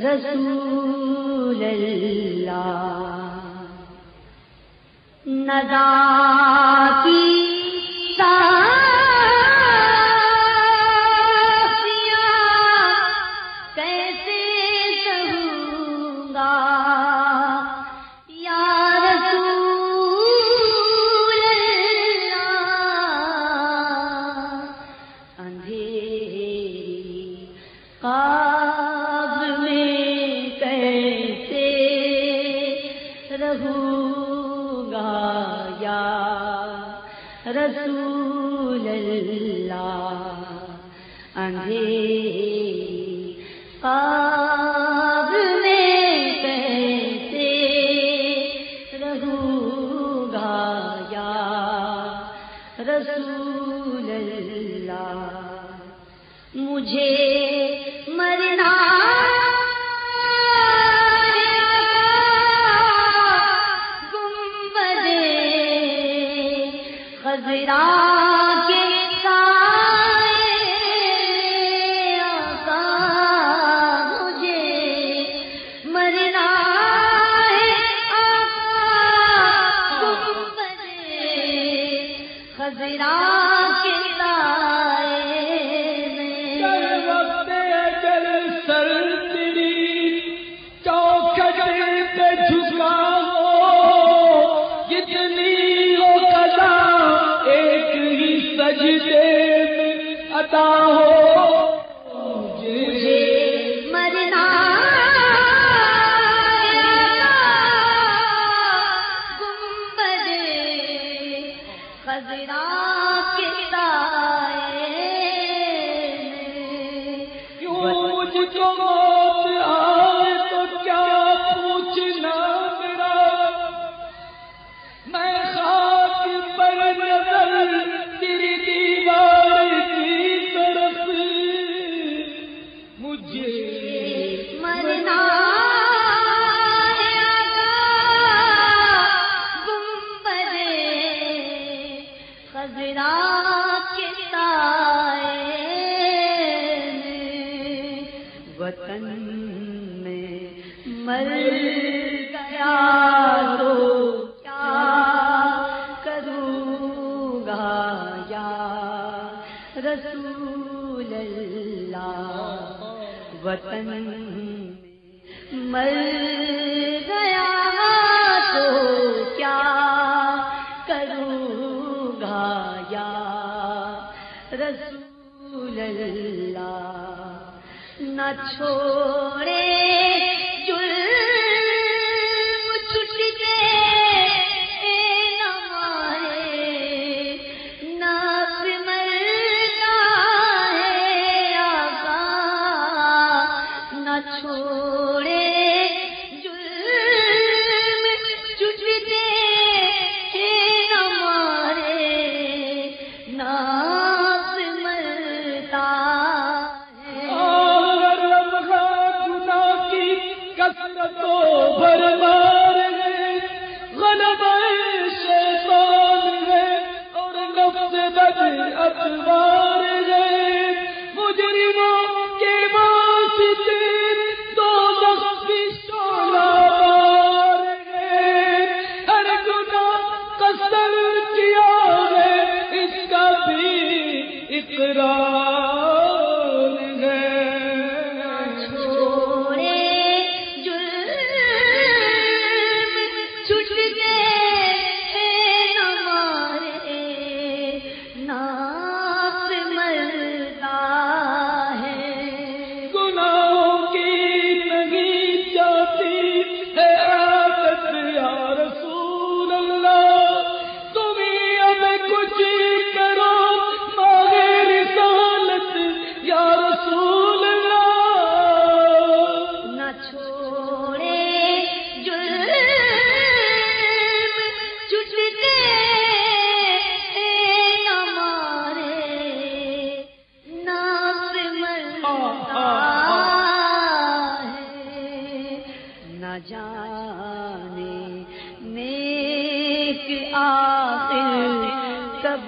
رسول اللہ ندا کی ساقیاں کیسے سہوں گا یا رسول اللہ اندھیری رسول اللہ اندھیری خواب میں کیسے رہوں گا یا رسول اللہ مجھے مرنا خضرا کے سائے آقا مجھے مرنا ہے آقا گنبد خضرا کے سائے میں در وقت اجل سر تیری چوکھٹ پہ جھکا ہو جتنی سجدے میں عطا ہو مجھے مرنا گنبد خضرا کے سائے کیوں مجھ کو موت آئے تو کیا پوچھنا میرا میں خاک پر نظر تیری دیوار کی طرف مجھے مرنا گنبد خضرا کے سائے وطن میں مر گیا تو کیا کروں گا یا رسول اللہ وطن میں مر گیا تو کیا کروں گا یا رسول اللہ نہ چھوڑے جرم چھٹ گئے نہ مارے نہ مرنا ہے آقا نہ چھوڑے جرم چھٹ گئے نہ مارے نہ مرتا تو بربار ہے غلبہ شیطان ہے اور نفس بد اتوار ہے مجرموں کے واسطے دوزخ کی شعلہ بار ہے ہر گناہ قصر کیا ہے اس کا بھی اقرار ہے جانے نیک آخر کب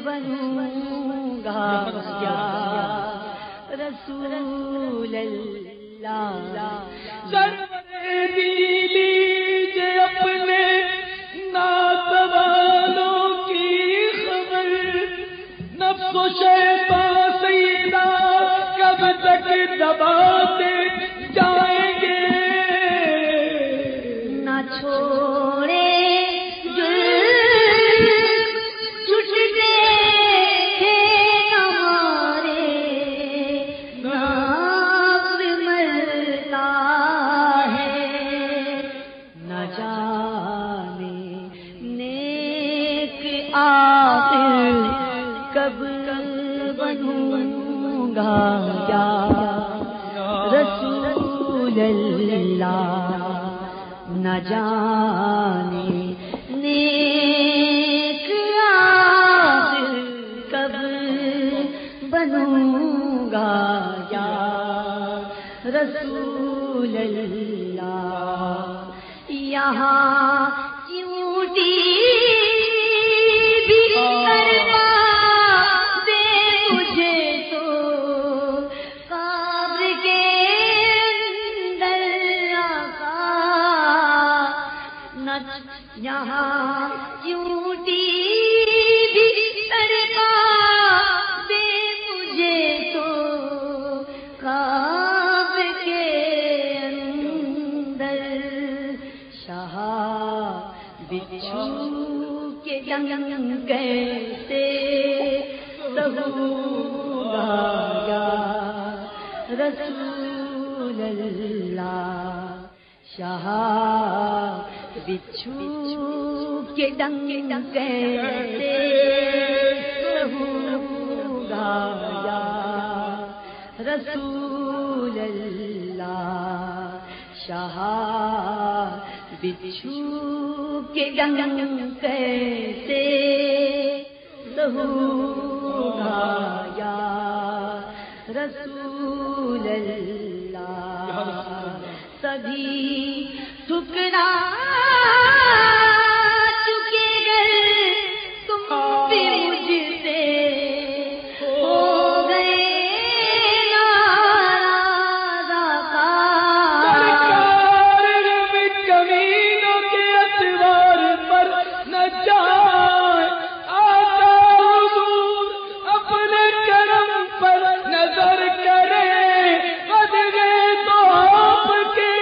بنوں گا یا رسول اللہ. لیجیے اپنے ناتوالوں کی خبر، نفس و شیطان سیدہ کب تک دباتے جائیں گے. نہ چھوڑے چھٹتے ہیں ہمارے، ناف مرتا ہے نہ جانے نیک آخر کب بنوں گا یا رسول اللہ. نہ جانے نیک آخر کب بنوں گا یا رسول اللہ. یہاں چیوٹی بھی کروا دے مجھے تو قبر کے اندر آقا. یہاں چیوٹی بھی کروا دے مجھے تو قبر کے اندر. شہا بچھو کے ڈنگ کیسے سہوں گا یا رسول اللہ. شہا بچھو کے ڈنگ کیسے سہوں گا یا رسول اللہ. شہا بچھو کے ڈنگ کیسے سہوں گا یا رسول اللہ. سبھی ٹھکرا چکے گئے تم بھی مجھ سے ہو گئے ناراض آقا. کمینوں کے اتوار پر نہ جائے آقا حضور، اپنے کرم پر نظر کرے. بدگے تو آپ کے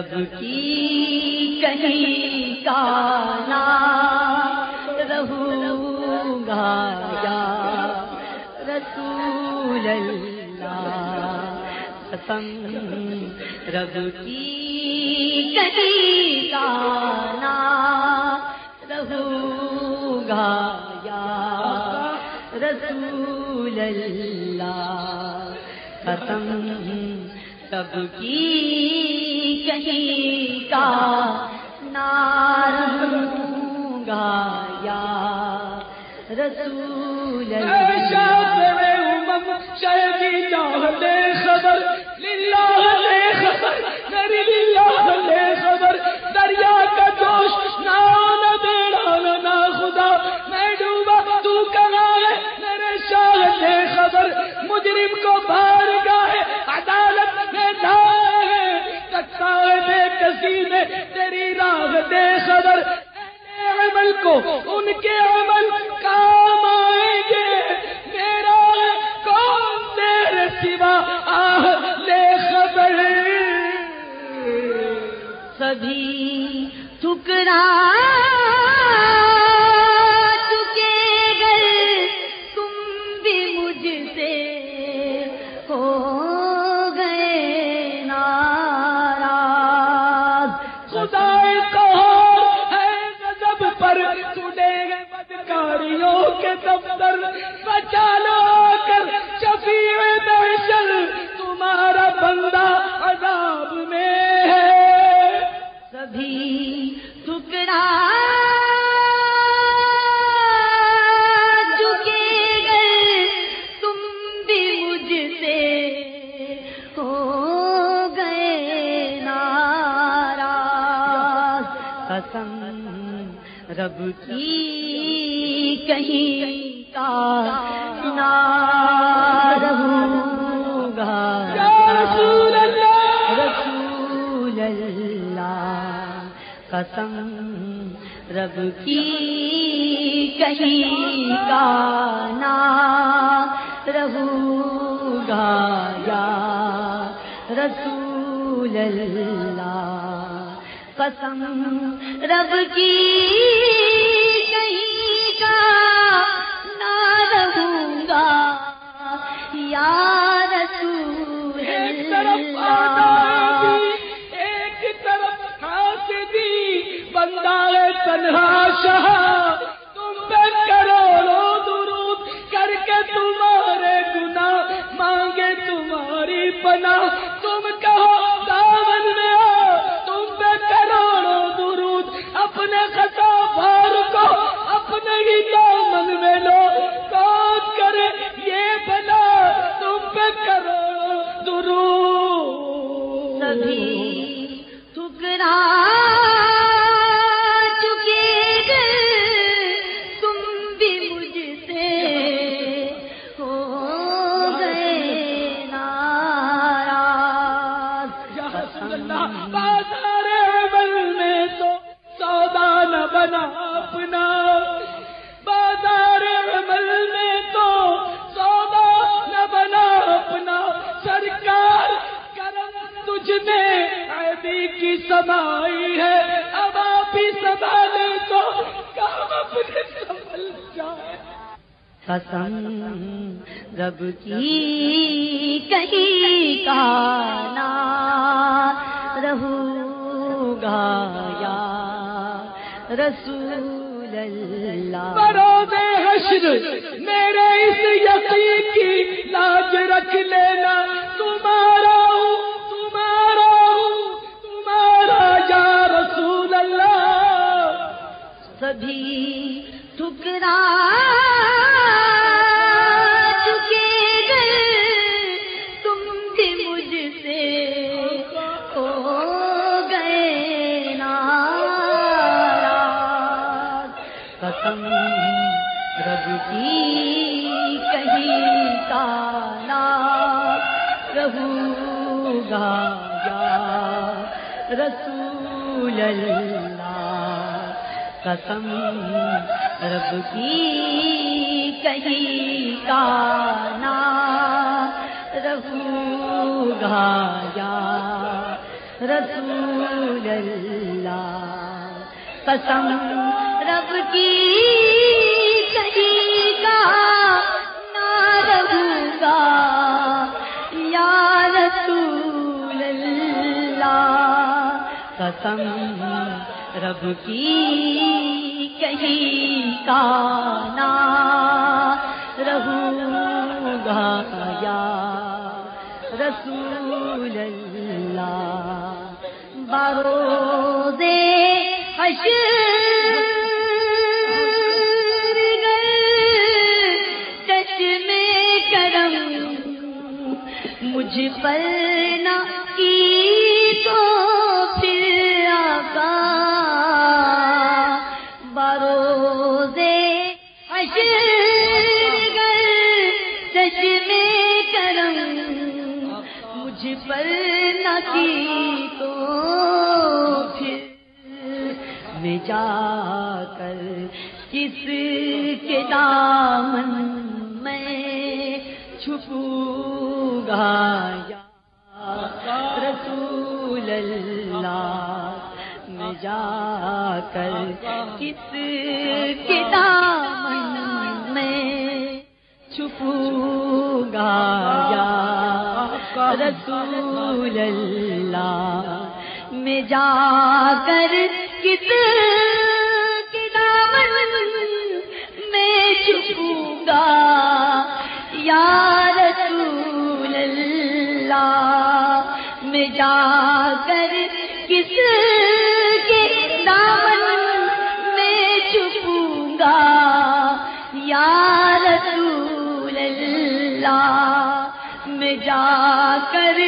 رب کی کہیں کا نہ رہوں گا یا رسول اللہ، قسم رب کی کہیں کا نہ رہوں گا یا رسول اللہ، قسم سب کی کہیں کا نہ رہوں گا یا رسول اللہ۔ شہدی جاہ لے خبر، للہ لے خبر، میری للہ لے خبر، دریا کا جوش نہ دے نہ خدا، میں ڈوبا تو کہاں ہے میرے شاہ لے خبر، مجرم کو بار گاہ عدالت میں لائے، سکتا ہے بے کسی میں تیری راہ دے خبر، عمل کو ان کے عمل کام آئیں گے، میرا کون تیرے سوا لے خبر، سبھی ٹھکرا چکے گئے تم بھی مجھ سے ہو گئے ناراض، خدا قہار ہے غضب پر ٹوٹے گئے بدکاریوں کے دفتر، بچا لو کر شفیع محشر تمہارا بندہ عذاب میں ہے، سبھی ٹھکرا چکے گئے تم بھی مجھ سے ہو گئے ناراض، قسم رب کی کہیں کا نہ رہوں گا یا رسول اللہ، رسول اللہ، قسم رب کی کہیں کا نہ رہوں گا یا رسول اللہ، قسم رب کی کہیں کا نہ رہوں گا یا رسول اللہ، ایک طرف حاسدی بندہ تنہا شاہ، تم پہ کروڑوں درود کر کے تمہارے گناہ مانگے تمہاری پناہ، تم کہو دامن میں ہو، تم پہ کروڑوں درود، اپنے خطا بھار کو اپنے ہی دامن میں لو، کون کرے یہ بلا تم پہ کروڑوں درود، سبھی ٹھکرا چکے گئے تم بھی مجھ سے ہو گئے ناراض، یا رسول اللہ، بازار عمل میں تو سودا نہ بنا اپنا، بازار عمل میں تو سودا نہ بنا اپنا، سرکار کرم تجھ میں عیبی کی سمائی ہے، اب آپ ہی سنبھالے تو کام اپنے سنبھل جائے، قسم رب کی کہیں کا نہ رہوں گا یا رسول اللہ، بروز حشر میرے اس یقین کی لاج رکھ لینا، تمہارا ہوں تمہارا ہوں تمہارا یا رسول اللہ، سبھی ٹھکرا چکے گئے تم بھی مجھ سے ہو گئے ناراض، قسم رب کی کہیں کا نہ رہوں گا یا رسول اللہ، قسم رب کی کہیں کا نہ رہوں گا یا رسول اللہ قسم رب کی کہیں کا نہ رہوں گا یا رسول اللہ قسم رب کی کہیں کا نہ رہوں گا یا رسول اللہ بروز حشر چشمے کرم مجھ پر نہ کی تو پھر آقا بروز حشر چشمے کرم مجھ پر نہ کی تو پھر میں جا کر کس کے دامن میں چھپوں گا یا رسول اللہ میں جا کر کس کے دامن میں چھپوں گا یا رسول اللہ میں جا کر کس کے دامن میں چھپوں گا یا رسول اللہ میں جا کر کس کے دامن میں چھپوں گا یا رسول اللہ میں جا کر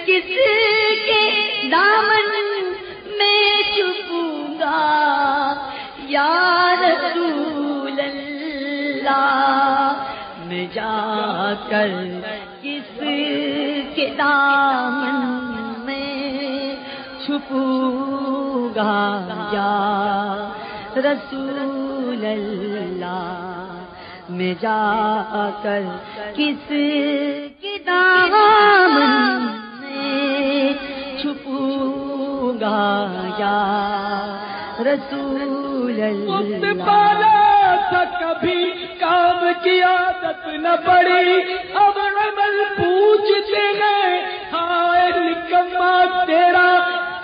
کس کے دامن میں چھپوں گا یا رسول اللہ میں جا کر کس کے دامن میں چھپوں گا یا رسول اللہ میں جا کر کس کے دامن میں چھپوں گا یا رسول اللہ پالا تھا کبھی کام کی عادت نہ پڑی اب عمل پوچھتے ہیں ہائے نکما تیرا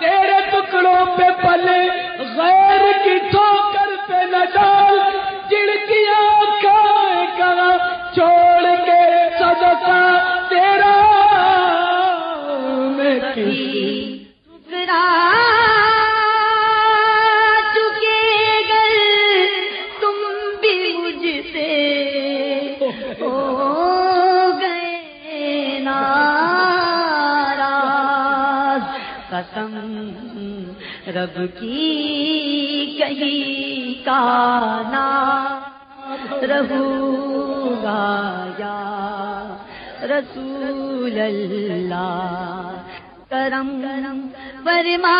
تیرے ٹکڑوں پہ پلے غیر کی ٹھوکر پہ نہ ڈال جڑکیاں کھائے گا چھوڑ کے صدقہ تیرا میں کسی ٹکرا چکے گر تم بھی مجھ سے ہو گئے ناراض قسم رب کی کہیں کا نہ رہوں گا یا رسول اللہ کرم فرما